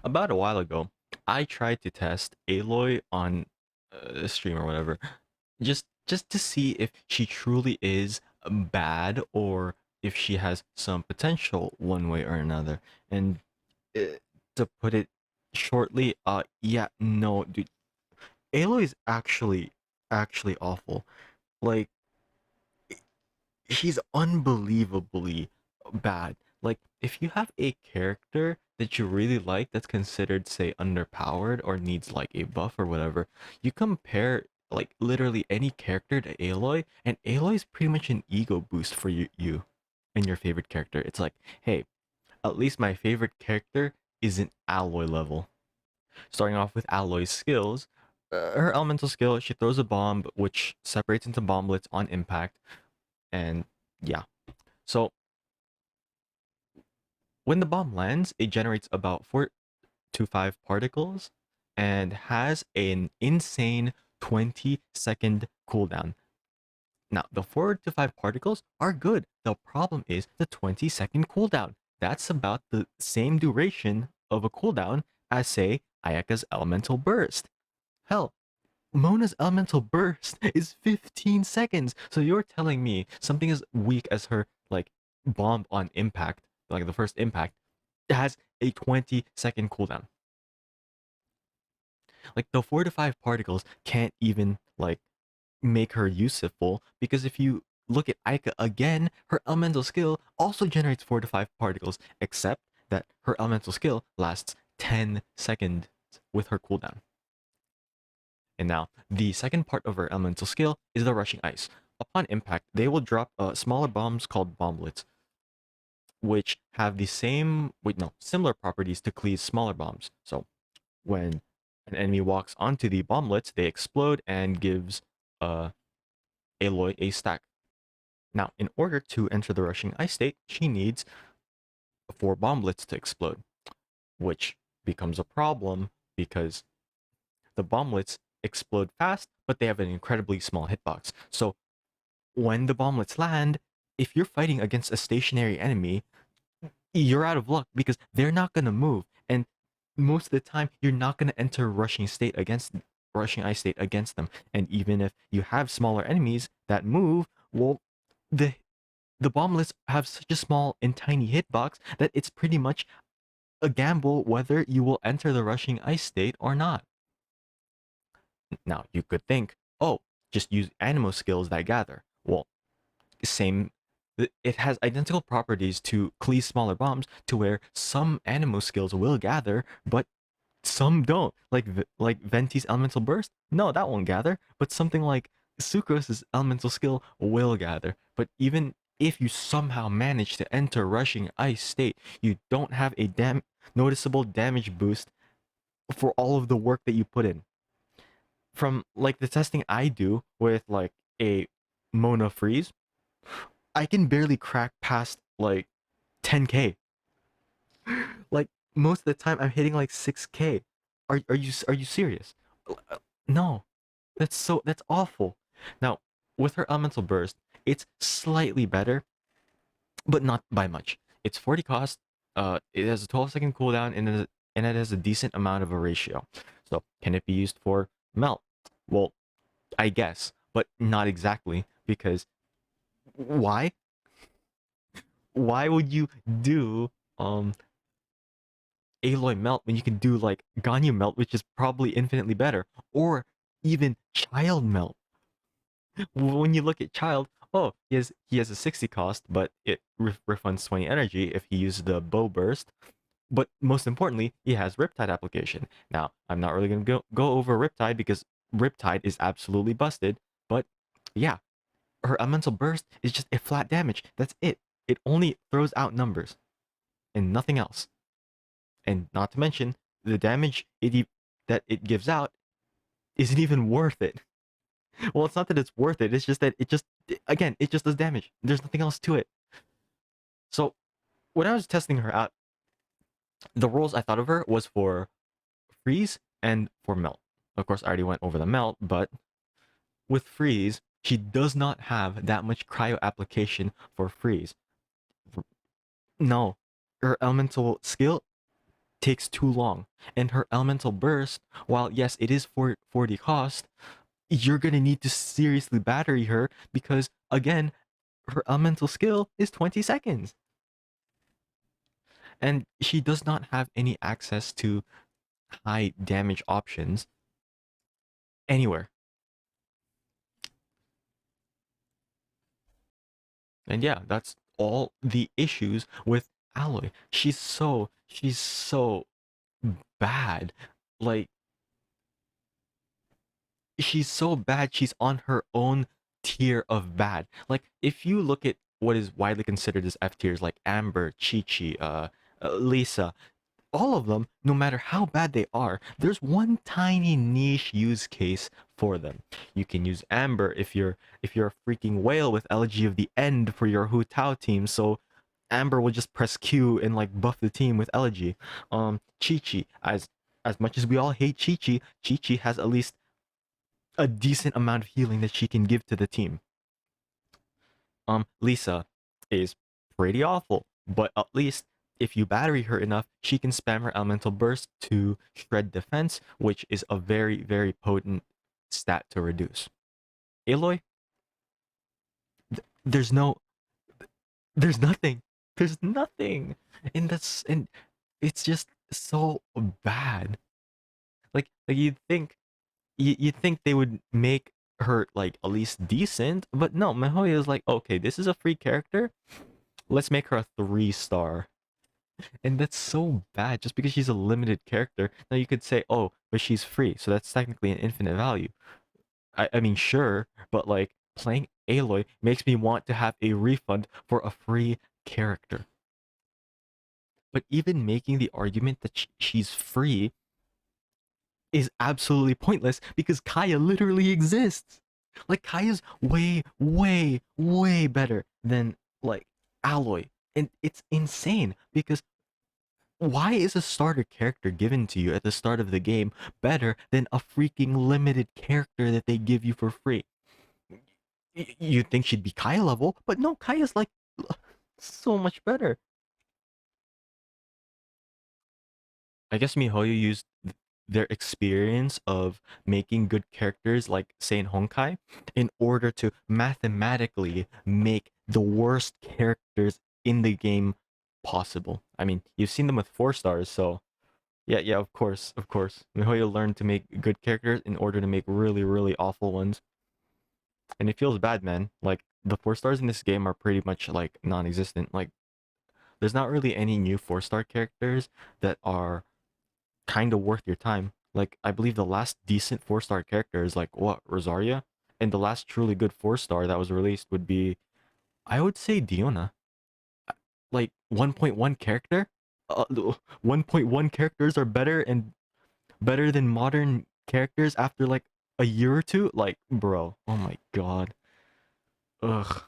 About a while ago, I tried to test Aloy on a stream or whatever, just to see if she truly is bad or if she has some potential one way or another. And uh, to put it shortly, yeah, no, dude, Aloy is actually awful. Like she's unbelievably bad. Like if you have a character that you really like that's considered say underpowered or needs like a buff or whatever, you compare like literally any character to Aloy, and Aloy is pretty much an ego boost for you and your favorite character. It's like, hey, at least my favorite character isn't Alloy level. Starting off with Alloy's skills, her elemental skill, she throws a bomb which separates into bomblets on impact, and yeah. So when the bomb lands, it generates about 4 to 5 particles and has an insane 20-second cooldown. Now, the 4 to 5 particles are good. The problem is the 20-second cooldown. That's about the same duration of a cooldown as, say, Ayaka's elemental burst. Hell, Mona's elemental burst is 15 seconds. So you're telling me something as weak as her like bomb on impact, like the first impact, has a 20-second cooldown. Like the 4 to 5 particles can't even like make her useful because if you look at Aika again, her elemental skill also generates 4 to 5 particles, except that her elemental skill lasts 10 seconds with her cooldown. And now, the second part of her elemental skill is the rushing ice. Upon impact, they will drop smaller bombs called bomblets, which have the similar properties to Klee's smaller bombs. So when an enemy walks onto the bomblets, they explode and gives uh, Aloy a stack. Now, in order to enter the rushing ice state, she needs 4 bomblets to explode, which becomes a problem because the bomblets explode fast, but they have an incredibly small hitbox. So when the bomblets land, if you're fighting against a stationary enemy, you're out of luck because they're not gonna move. And most of the time, you're not gonna enter rushing ice state against them. And even if you have smaller enemies that move, well, the the bomblets have such a small and tiny hitbox that it's pretty much a gamble whether you will enter the rushing ice state or not. Now, you could think, oh, just use animo skills that gather. Well, same. It has identical properties to Klee's smaller bombs, to where some animo skills will gather, but some don't. Like Venti's elemental burst, no, that won't gather. But something like Sucrose's elemental skill will gather. But even if you somehow manage to enter rushing ice state, you don't have a noticeable damage boost for all of the work that you put in. From like the testing I do with like a Mona freeze, I can barely crack past like 10k. Like most of the time, I'm hitting like 6k. Are you serious? No, that's awful. Now with her elemental burst, it's slightly better, but not by much. It's 40 cost. It has a 12-second cooldown and it has a decent amount of a ratio. So can it be used for melt? Well, I guess, but not exactly because why? Why would you do Aloy Melt when you can do like Ganyu Melt, which is probably infinitely better, or even Child Melt? When you look at Child, oh, he has a 60 cost, but it refunds 20 energy if he uses the Bow Burst. But most importantly, he has Riptide application. Now, I'm not really gonna go over Riptide because Riptide is absolutely busted. But yeah, her elemental burst is just a flat damage. That's it. It only throws out numbers and nothing else. And not to mention the damage that it gives out isn't even worth it. Well, it's not that it's worth it. It's just that it just does damage. There's nothing else to it. So when I was testing her out, the roles I thought of her was for freeze and for melt. Of course, I already went over the melt, but with freeze, she does not have that much cryo application for freeze. No, her elemental skill takes too long. And her elemental burst, while yes, it is for 40 cost, you're gonna need to seriously battery her because again, her elemental skill is 20 seconds. And she does not have any access to high damage options anywhere. And yeah, that's all the issues with Aloy. She's so bad. Like she's so bad she's on her own tier of bad. Like if you look at what is widely considered as F tiers like Amber, Chi-Chi, Lisa, all of them, no matter how bad they are, there's one tiny niche use case for them. You can use Amber if you're a freaking whale with Elegy of the End for your Hu Tao team, so Amber will just press Q and like buff the team with Elegy. Chi-Chi, as much as we all hate Chi-Chi, Chi-Chi has at least a decent amount of healing that she can give to the team. Lisa is pretty awful, but at least if you battery her enough, she can spam her elemental burst to shred defense, which is a very, very potent stat to reduce. Aloy, there's no, there's nothing, there's nothing, and it's just so bad. Like you'd think they would make her like at least decent, but no, Mihoyo is like, okay, this is a free character. Let's make her a 3-star. And that's so bad just because she's a limited character. Now you could say, oh, but she's free, so that's technically an infinite value. I mean, sure, but like playing Aloy makes me want to have a refund for a free character. But even making the argument that she's free is absolutely pointless because Kaya literally exists. Like Kaya's way, way, way better than like Aloy. And it's insane because why is a starter character given to you at the start of the game better than a freaking limited character that they give you for free? You'd think she'd be Kaya level, but no, Kaya's like so much better. I guess MiHoYo used their experience of making good characters like Sein Honkai in order to mathematically make the worst characters in the game possible. I mean, you've seen them with 4 stars, so yeah, yeah, of course, of course. MiHoYo learned to make good characters in order to make really, really awful ones. And it feels bad, man. Like the 4 stars in this game are pretty much like non-existent. Like there's not really any new 4-star characters that are kind of worth your time. Like I believe the last decent 4-star character is like what, Rosaria? And the last truly good 4-star that was released would be, I would say, Diona. Like 1.1 character? 1.1 characters are better and better than modern characters after like a year or two? Like, bro, oh my god. Ugh.